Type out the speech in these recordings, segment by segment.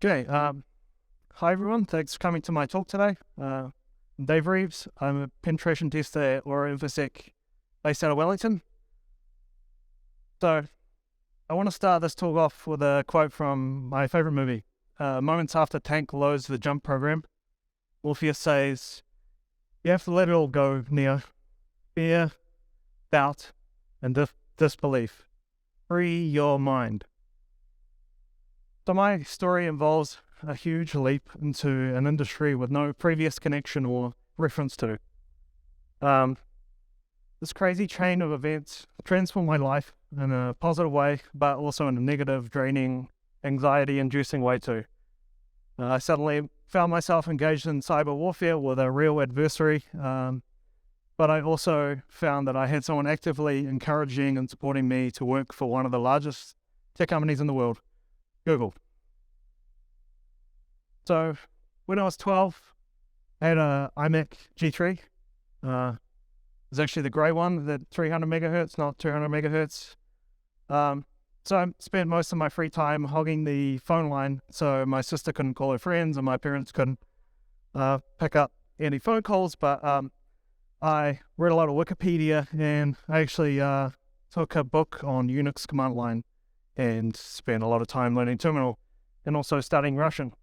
Okay, hi everyone, thanks for coming to my talk today. I'm Dave Reeves. I'm a penetration tester at Infosec based out of Wellington. So I want to start this talk off with a quote from my favorite movie. Moments after Tank loads the jump program, Morpheus says, "You have to let it all go, Neo. Fear, doubt, and disbelief. Free your mind." So my story involves a huge leap into an industry with no previous connection or reference to. This crazy chain of events transformed my life in a positive way, but also in a negative, draining, anxiety-inducing way too. I suddenly found myself engaged in cyber warfare with a real adversary, but I also found that I had someone actively encouraging and supporting me to work for one of the largest tech companies in the world, Google. So when I was 12, I had a iMac G3. It was actually the grey one, the 300 megahertz, not 200 megahertz. So I spent most of my free time hogging the phone line so my sister couldn't call her friends and my parents couldn't pick up any phone calls. But I read a lot of Wikipedia, and I actually took a book on Unix command line and spent a lot of time learning terminal and also studying Russian.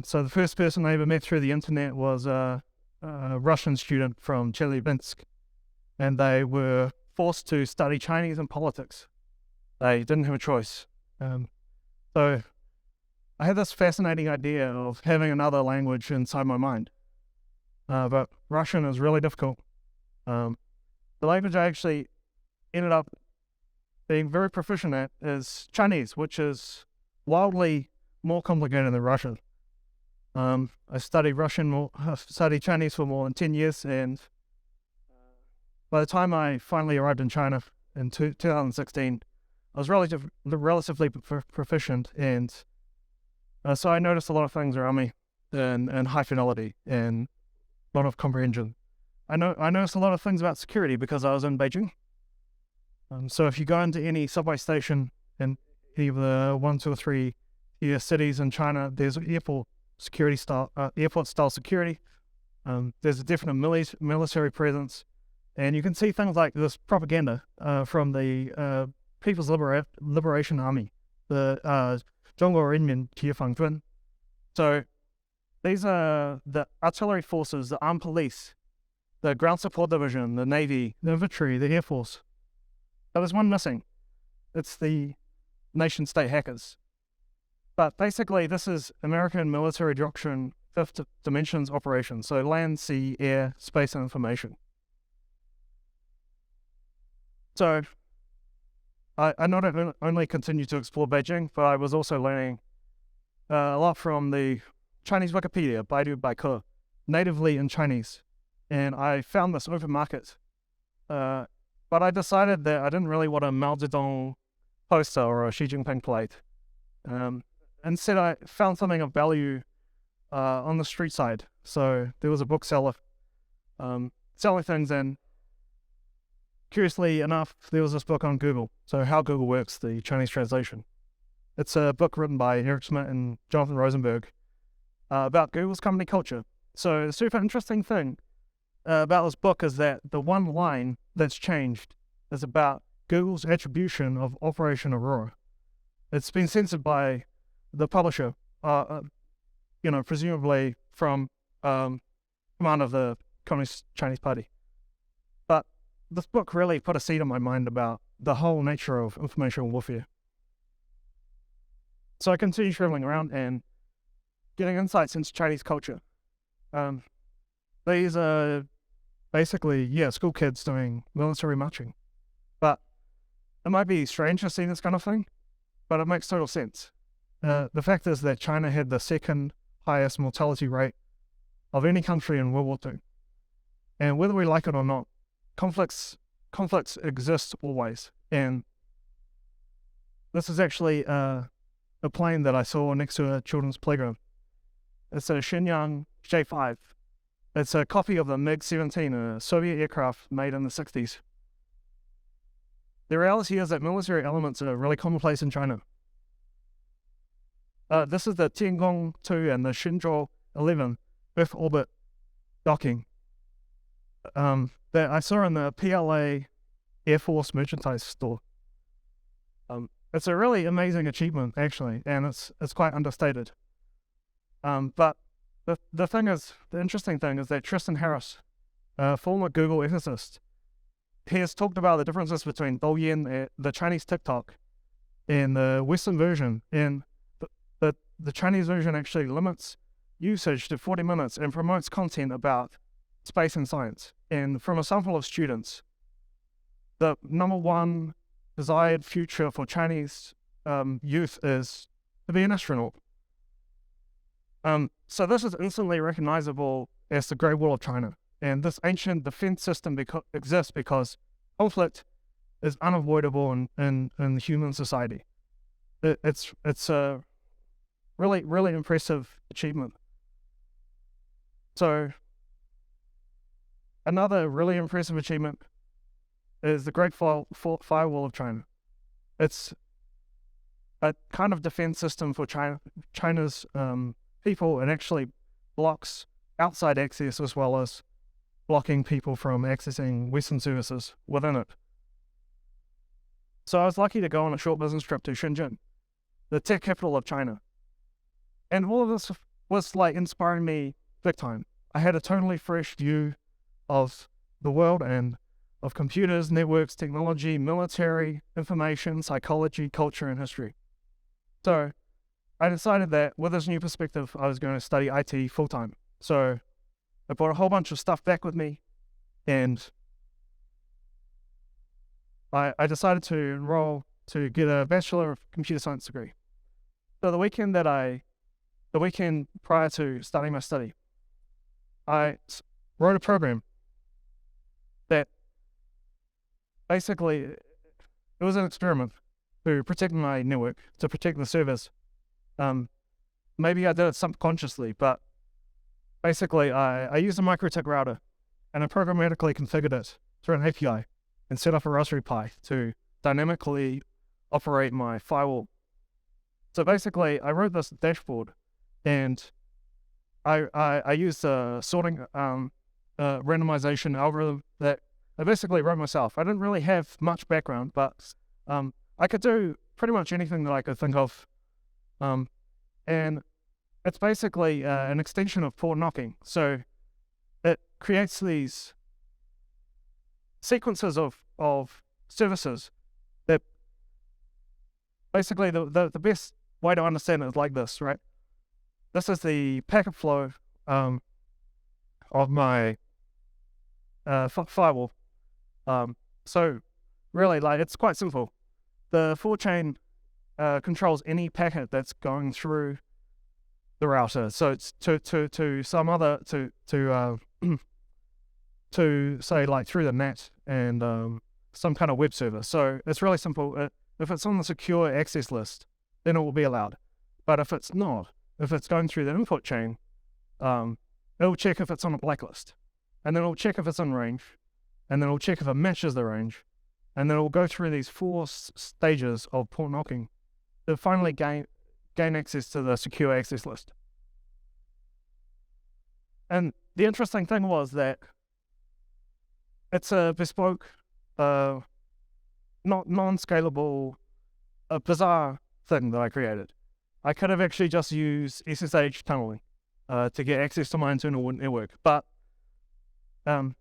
So the first person I ever met through the internet was a Russian student from Chelyabinsk, and they were forced to study Chinese and politics. They didn't have a choice. So I had this fascinating idea of having another language inside my mind, but Russian is really difficult. The language I actually ended up being very proficient at is Chinese, which is wildly more complicated than Russian. I studied Chinese for more than 10 years, and by the time I finally arrived in China in 2016, I was relatively proficient, and so I noticed a lot of things around me and high fidelity and a lot of comprehension. I noticed a lot of things about security because I was in Beijing. So if you go into any subway station in any of the 1, 2, or 3 tier cities in China, there's airport style security. There's a definite military presence, and you can see things like this propaganda from the People's Liberation Army, the Zhongguo Renmin Tifangzun. So these are the artillery forces, the armed police, the ground support division, the Navy, the infantry, the Air Force. But there's one missing. It's the nation-state hackers. But basically, this is American military doctrine, fifth dimensions operations, so land, sea, air, space, and information. So I not only continued to explore Beijing, but I was also learning a lot from the Chinese Wikipedia, Baidu Baiku, natively in Chinese. And I found this open market. But I decided that I didn't really want a Mao Zedong poster or a Xi Jinping plate. Instead, I found something of value on the street side. So there was a bookseller selling things, and curiously enough, there was this book on Google. So How Google Works, the Chinese translation. It's a book written by Eric Schmidt and Jonathan Rosenberg about Google's company culture. So the super interesting thing about this book is that the one line that's changed is about Google's attribution of Operation Aurora. It's been censored by the publisher, presumably from command of the Communist Chinese Party. But this book really put a seed in my mind about the whole nature of information warfare. So I continued traveling around and getting insights into Chinese culture. These are basically, school kids doing military marching. But it might be strange to see this kind of thing, but it makes total sense. The fact is that China had the second highest mortality rate of any country in World War II. And whether we like it or not, conflicts exist always. And this is actually a plane that I saw next to a children's playground. It's a Shenyang J5. It's a copy of the MiG-17, a Soviet aircraft made in the 60s. The reality is that military elements are really commonplace in China. This is the Tiangong 2 and the Shenzhou 11 Earth orbit docking that I saw in the PLA Air Force merchandise store. It's a really amazing achievement, actually, and it's quite understated. But the interesting thing is that Tristan Harris, former Google ethicist, he has talked about the differences between Douyin, the Chinese TikTok, and the Western version. And the Chinese version actually limits usage to 40 minutes and promotes content about space and science. And from a sample of students, the number one desired future for Chinese youth is to be an astronaut. So this is instantly recognizable as the Great Wall of China. And this ancient defense system exists because conflict is unavoidable in human society. It's a really, really impressive achievement. So another really impressive achievement is the Great Firewall of China. It's a kind of defense system for China's people. It actually blocks outside access as well as blocking people from accessing Western services within it. So I was lucky to go on a short business trip to Shenzhen, the tech capital of China. And all of this was like inspiring me big time. I had a totally fresh view of the world and of computers, networks, technology, military, information, psychology, culture, and history. So I decided that with this new perspective, I was going to study IT full-time. So I brought a whole bunch of stuff back with me, and I decided to enroll to get a Bachelor of Computer Science degree. So the weekend prior to starting my study, I wrote a program that basically, it was an experiment to protect my network, to protect the servers. Maybe I did it subconsciously, but basically I used a microtik router and I programmatically configured it through an API and set up a Raspberry Pi to dynamically operate my firewall. So basically, I wrote this dashboard and I used a sorting randomization algorithm that I basically wrote myself. I didn't really have much background, but I could do pretty much anything that I could think of. And it's basically an extension of port knocking. So it creates these sequences of services that basically the best way to understand it is like this, right? This is the packet flow of my firewall. So really, like, it's quite simple. The forward-chain controls any packet that's going through the router. So it's to some other to say like through the net and some kind of web server. So it's really simple. If it's on the secure access list, then it will be allowed. But if it's not, if it's going through the input chain, it'll check if it's on a blacklist, and then it'll check if it's in range, and then it'll check if it matches the range, and then it'll go through these 4 stages of port knocking to finally gain access to the secure access list. And the interesting thing was that it's a bespoke, not non-scalable, a bizarre thing that I created. I could have actually just used SSH tunneling to get access to my internal network, but it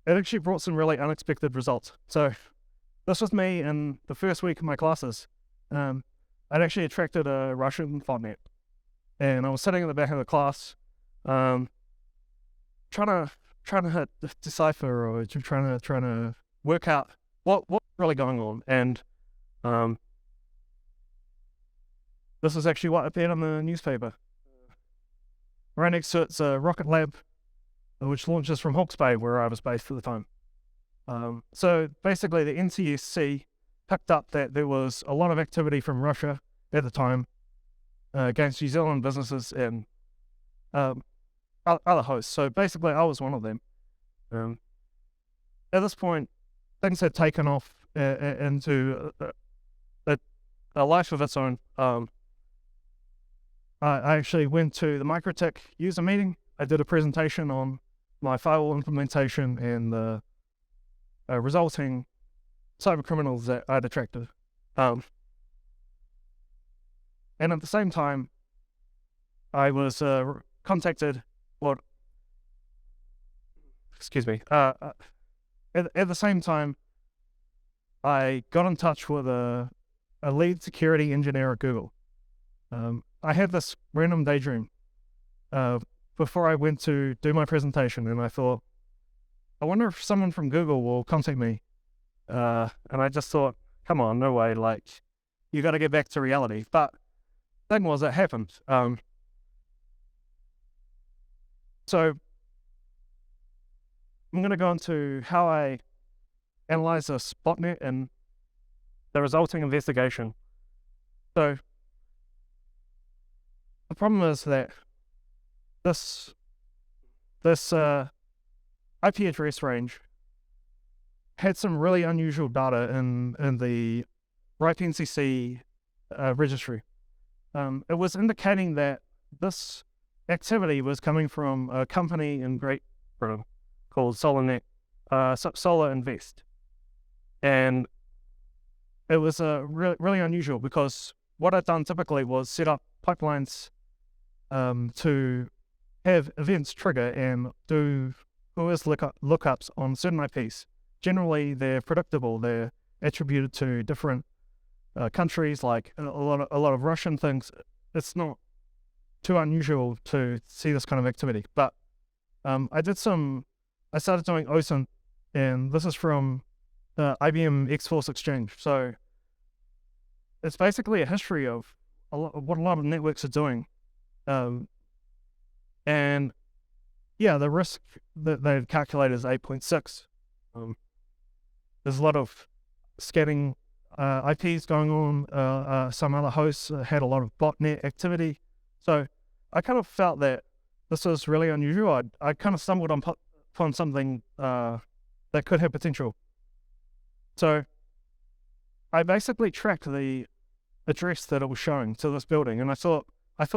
actually brought some really unexpected results. So this was me in the first week of my classes. I'd actually attracted a Russian botnet, and I was sitting in the back of the class, trying to decipher or trying to work out what's really going on. And this is actually what appeared on the newspaper. Right next to it's a rocket lab, which launches from Hawke's Bay, where I was based at the time. So basically, the NCSC picked up that there was a lot of activity from Russia at the time against New Zealand businesses and other hosts. So basically, I was one of them. At this point, things had taken off into a life of its own. I actually went to the Microtech user meeting. I did a presentation on my firewall implementation and the resulting cyber criminals that I'd attracted. And at the same time, I was contacted, at the same time, I got in touch with a lead security engineer at Google. I had this random daydream before I went to do my presentation, and I thought, I wonder if someone from Google will contact me. And I just thought, come on, no way, like, you got to get back to reality. But thing was, it happened. So I'm going to go into how I analyze this botnet and the resulting investigation. So the problem is that this IP address range had some really unusual data in the RIPE NCC registry. It was indicating that this activity was coming from a company in Great Britain called Solar Invest. And it was really unusual because what I'd done typically was set up pipelines to have events trigger and do whois lookups on certain IPs. Generally, they're predictable. They're attributed to different countries, like a lot of Russian things. It's not too unusual to see this kind of activity. But I started doing OSINT, and this is from IBM X-Force Exchange. So it's basically a history of what a lot of networks are doing. And yeah, the risk that they've calculated is 8.6. There's a lot of scanning IPs going on. Some other hosts had a lot of botnet activity. So I kind of felt that this was really unusual. I kind of stumbled upon something that could have potential. So I basically tracked the address that it was showing to this building, and I thought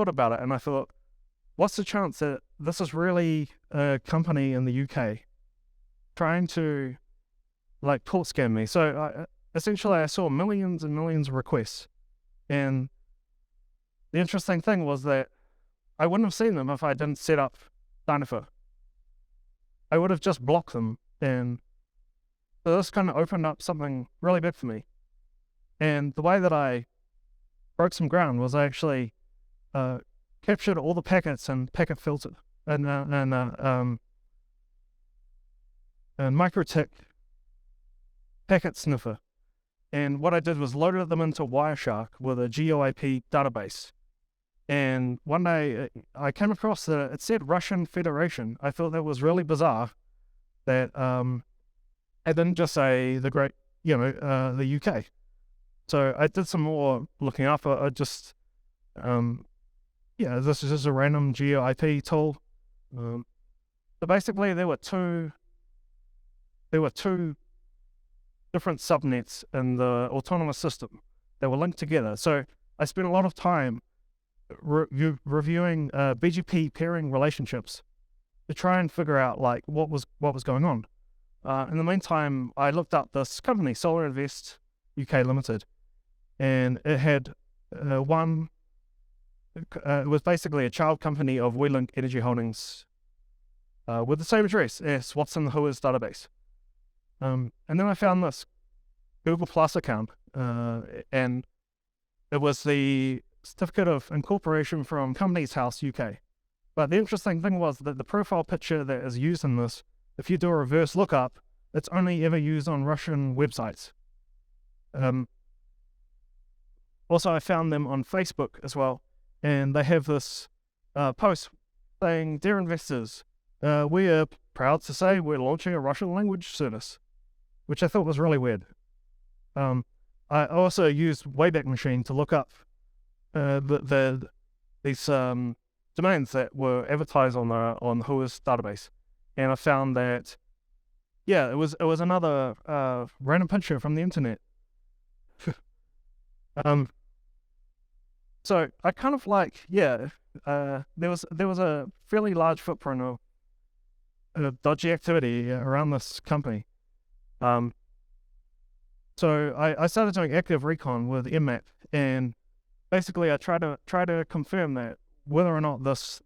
about it, and I thought, what's the chance that this is really a company in the UK trying to like port scam me? So essentially I saw millions and millions of requests, and the interesting thing was that I wouldn't have seen them if I didn't set up Dynafor. I would have just blocked them, and so this kind of opened up something really big for me. And the way that I broke some ground was I actually captured all the packets and packet filtered and Microtech packet sniffer. And what I did was loaded them into Wireshark with a GeoIP database. And one day I came across that it said Russian Federation. I thought that was really bizarre that it didn't just say the UK. So I did some more looking up. I just, this is just a random GeoIP tool. So basically there were two different subnets in the autonomous system that were linked together. So I spent a lot of time reviewing BGP pairing relationships to try and figure out like what was going on. In the meantime, I looked up this company, Solar Invest UK Limited, and it had it was basically a child company of WeLink Energy Holdings with the same address as what's in the whois database. And then I found this Google Plus account, and it was the certificate of incorporation from Companies House UK. But the interesting thing was that the profile picture that is used in this, if you do a reverse lookup, it's only ever used on Russian websites. Also, I found them on Facebook as well, and they have this post saying, "Dear investors, we are proud to say we're launching a Russian language service," which I thought was really weird. I also used Wayback Machine to look up these domains that were advertised on the whois database, and I found that it was another random picture from the internet. So I kind of like, there was a fairly large footprint of dodgy activity around this company. So I started doing active recon with MMAP, and basically I tried to confirm that whether or not this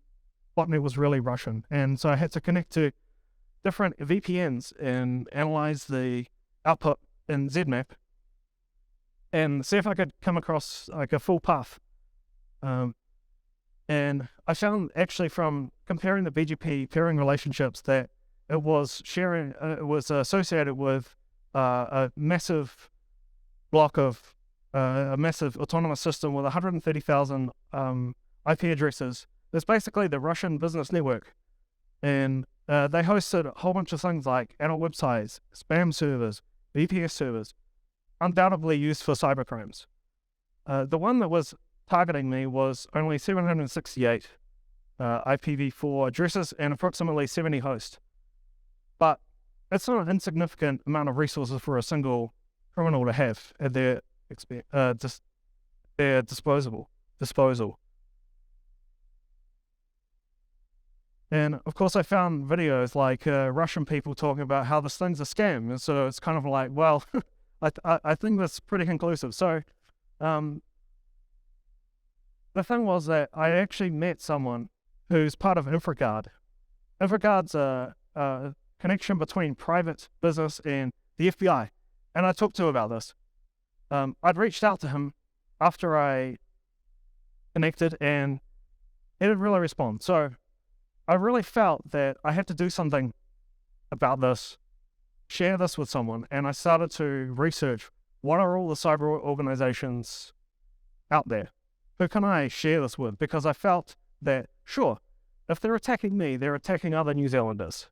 botnet was really Russian. And so I had to connect to different VPNs and analyze the output in ZMAP and see if I could come across like a full path. And I found actually from comparing the BGP peering relationships that it was associated with a massive block of a massive autonomous system with 130,000 IP addresses. It's basically the Russian business network. And they hosted a whole bunch of things like adult websites, spam servers, VPS servers, undoubtedly used for cybercrimes. The one that was targeting me was only 768 IPv4 addresses and approximately 70 hosts. But it's not an insignificant amount of resources for a single criminal to have at their disposal. And of course, I found videos like Russian people talking about how this thing's a scam. And so it's kind of like, well, I think that's pretty conclusive. So the thing was that I actually met someone who's part of InfraGard. InfraGard's a connection between private business and the FBI. And I talked to him about this. I'd reached out to him after I connected, and he didn't really respond. So I really felt that I had to do something about this, share this with someone, and I started to research what are all the cyber organizations out there. Who can I share this with? Because I felt that, sure, if they're attacking me, they're attacking other New Zealanders.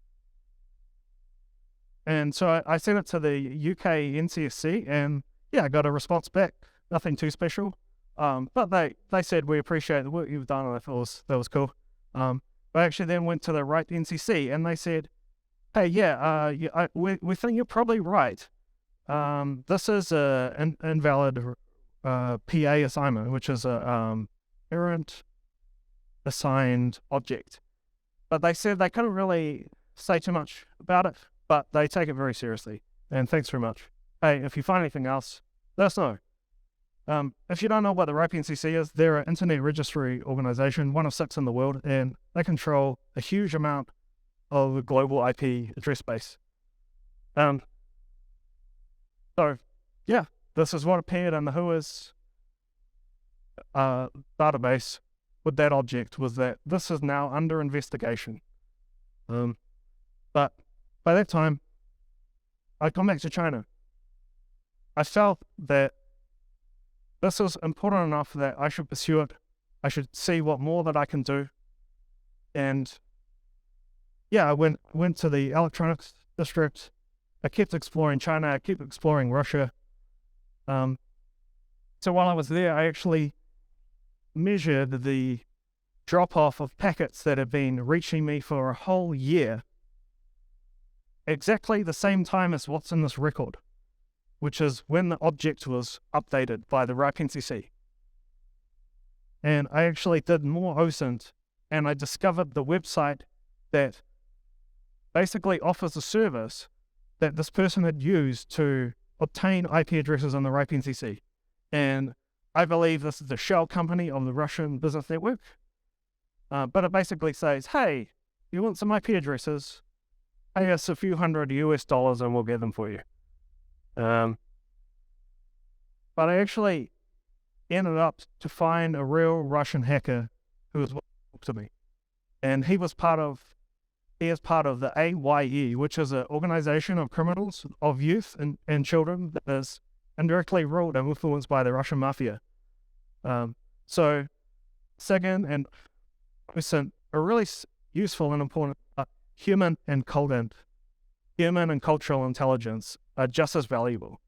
And so I sent it to the UK NCSC, and yeah, I got a response back. Nothing too special. But they said, we appreciate the work you've done, and I thought that was cool. I actually then went to the RIPE NCC, and they said, hey, we think you're probably right. This is an invalid PA assignment, which is a parent assigned object. But they said they couldn't really say too much about it, but they take it very seriously. And thanks very much. Hey, if you find anything else, let us know. If you don't know what the RIPE NCC is, they're an internet registry organization, one of 6 in the world, and they control a huge amount of the global IP address space. So, yeah, this is what appeared in the WHOIS database with that object, was that this is now under investigation. But by that time, I'd gone back to China. I felt that this was important enough that I should pursue it. I should see what more that I can do. And yeah, I went to the electronics district. I kept exploring China. I kept exploring Russia. So while I was there, I actually measured the drop-off of packets that had been reaching me for a whole year, exactly the same time as what's in this record, which is when the object was updated by the RIPE NCC. And I actually did more OSINT, and I discovered the website that basically offers a service that this person had used to obtain IP addresses on the RIPE NCC. And I believe this is a shell company of the Russian business network. But it basically says, hey, you want some IP addresses? Pay us a few $100 US and we'll get them for you. But I actually ended up to find a real Russian hacker who was willing to talk to me. And he is part of the AYE, which is an organization of criminals, of youth and children that is indirectly ruled and influenced by the Russian mafia. So SIGINT and OSINT are really useful and important. Human and cultural intelligence are just as valuable.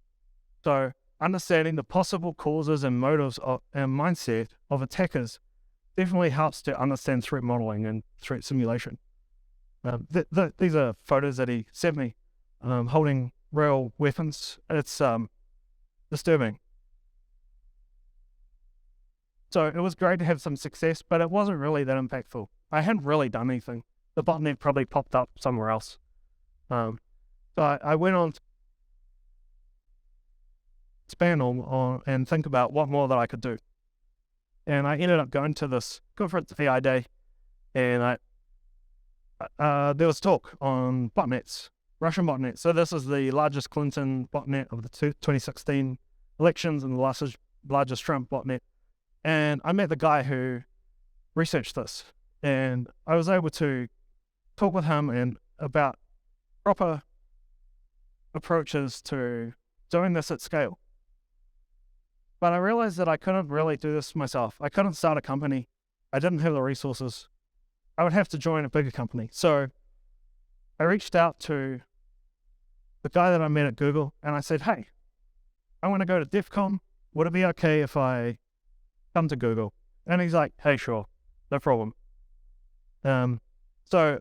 So understanding the possible causes and motives and mindset of attackers definitely helps to understand threat modeling and threat simulation. These are photos that he sent me, holding real weapons. It's disturbing. So it was great to have some success, but it wasn't really that impactful. I hadn't really done anything. The botnet probably popped up somewhere else. So I went on to expand on and think about what more that I could do. And I ended up going to this conference, VI Day, and there was talk on botnets, Russian botnets. So this is the largest Clinton botnet of the 2016 elections and the largest Trump botnet. And I met the guy who researched this, and I was able to talk with him and about proper approaches to doing this at scale. But I realized that I couldn't really do this myself. I couldn't start a company. I didn't have the resources. I would have to join a bigger company. So I reached out to the guy that I met at Google, and I said, hey, I want to go to DEF CON. Would it be okay if I come to Google? And he's like, hey, sure, no problem. So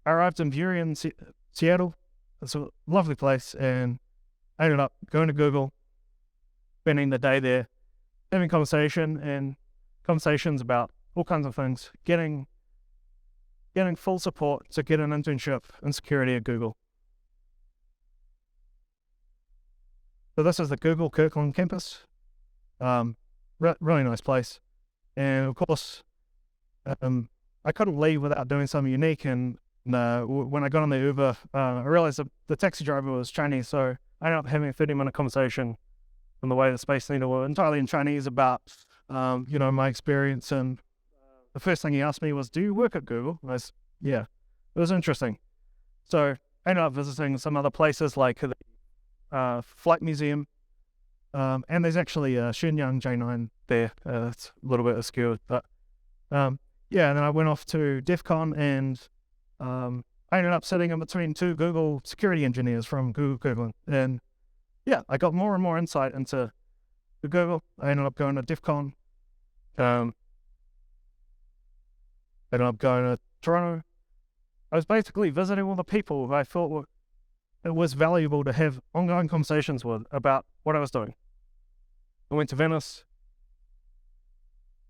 I arrived in Burien, Seattle. It's a lovely place, and I ended up going to Google, spending the day there, having conversations about all kinds of things, getting full support to get an internship in security at Google. So this is the Google Kirkland campus. Really nice place. And of course, I couldn't leave without doing something unique. And when I got on the Uber, I realized that the taxi driver was Chinese. So I ended up having a 30-minute conversation on the way to the Space Needle, entirely in Chinese, about my experience. And the first thing he asked me was, do you work at Google? And I said, yeah. It was interesting. So I ended up visiting some other places like the Flight Museum. And there's actually a Shenyang J9 there. It's a little bit obscure, but and then I went off to DEF CON, and I ended up sitting in between two Google security engineers from Google Kirkland. And yeah, I got more and more insight into Google. I ended up going to DEF CON. Ended up going to Toronto. I was basically visiting all the people who I thought it was valuable to have ongoing conversations with about what I was doing. I went to Venice,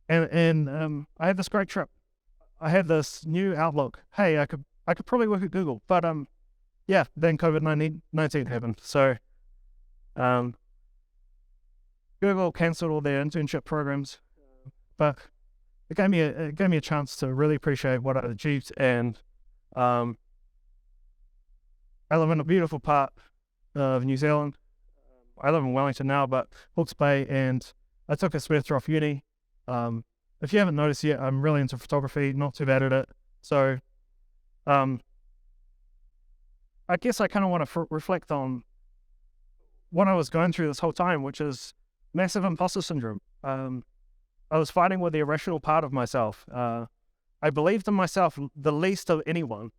and I had this great trip. I had this new outlook. Hey, I could probably work at Google, but then COVID-19 happened. So Google cancelled all their internship programs, but it gave me a chance to really appreciate what I'd achieved. And I live in a beautiful part of New Zealand. I live in Wellington now, but Hawke's Bay, and I took a semester off uni. If you haven't noticed yet, I'm really into photography, not too bad at it. So I guess I kind of want to reflect on what I was going through this whole time, which is massive imposter syndrome. I was fighting with the irrational part of myself. I believed in myself the least of anyone.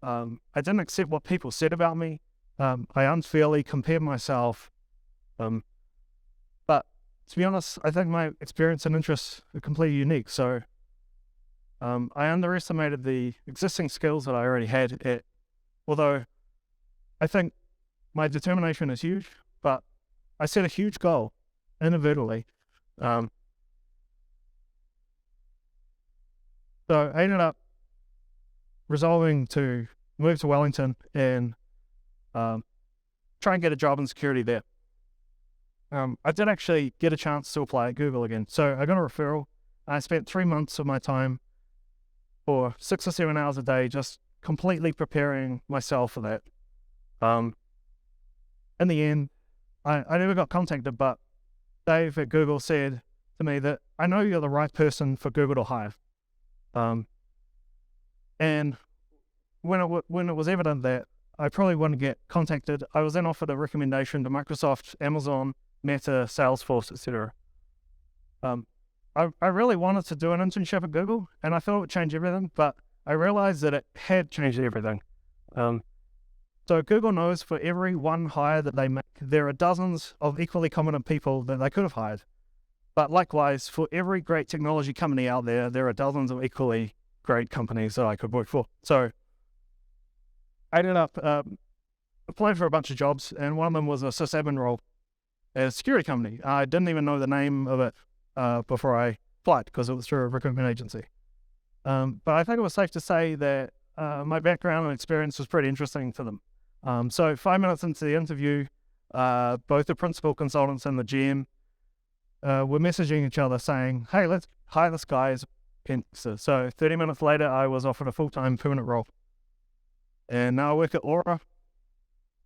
I didn't accept what people said about me. I unfairly compared myself. But to be honest, I think my experience and interests are completely unique. So I underestimated the existing skills that I already had, although I think my determination is huge, but I set a huge goal inadvertently. So I ended up resolving to move to Wellington and try and get a job in security there. I did actually get a chance to apply at Google again. So I got a referral. I spent 3 months of my time for 6 or 7 hours a day just completely preparing myself for that. In the end, I never got contacted, but Dave at Google said to me that I know you're the right person for Google to hire. And when it was evident that I probably wouldn't get contacted, I was then offered a recommendation to Microsoft, Amazon, Meta, Salesforce, etc. I really wanted to do an internship at Google, and I thought it would change everything, but I realized that it had changed everything. So Google knows for every one hire that they make, there are dozens of equally competent people that they could have hired. But likewise, for every great technology company out there, there are dozens of equally great companies that I could work for. So I ended up applying for a bunch of jobs, and one of them was a sysadmin role at a security company. I didn't even know the name of it. before I applied, because it was through a recruitment agency. But I think it was safe to say that my background and experience was pretty interesting to them. So 5 minutes into the interview, both the principal consultants and the GM were messaging each other saying, hey, let's hire this guy as a intern. So 30 minutes later, I was offered a full-time permanent role. And now I work at Aura,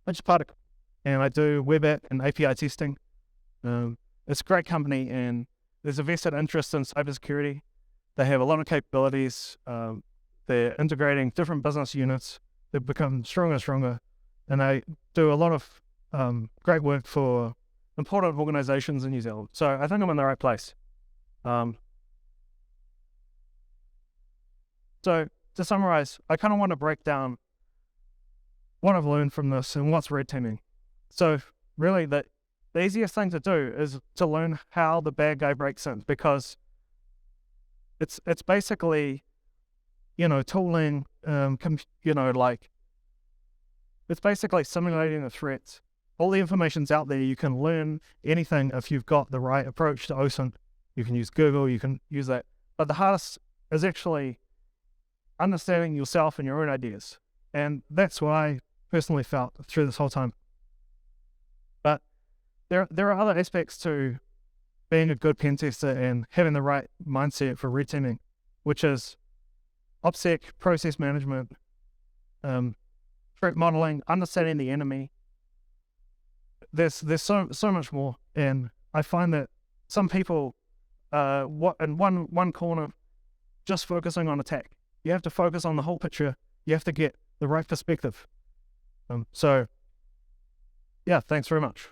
which is part of, and I do web app and API testing. It's a great company, and there's a vested interest in cybersecurity. They have a lot of capabilities. They're integrating different business units. They've become stronger and stronger, and they do a lot of great work for important organizations in New Zealand. So I think I'm in the right place. So to summarize, I kind of want to break down what I've learned from this and what's red teaming. So really the easiest thing to do is to learn how the bad guy breaks in, because it's basically, tooling, it's basically simulating the threats. All the information's out there. You can learn anything if you've got the right approach to OSINT. You can use Google, you can use that. But the hardest is actually understanding yourself and your own ideas. And that's what I personally felt through this whole time. But there are other aspects to being a good pen tester and having the right mindset for red teaming, which is OPSEC, process management, threat modeling, understanding the enemy. There's so much more, and I find that some people in one corner just focusing on attack. You have to focus on the whole picture. You have to get the right perspective. So yeah, thanks very much.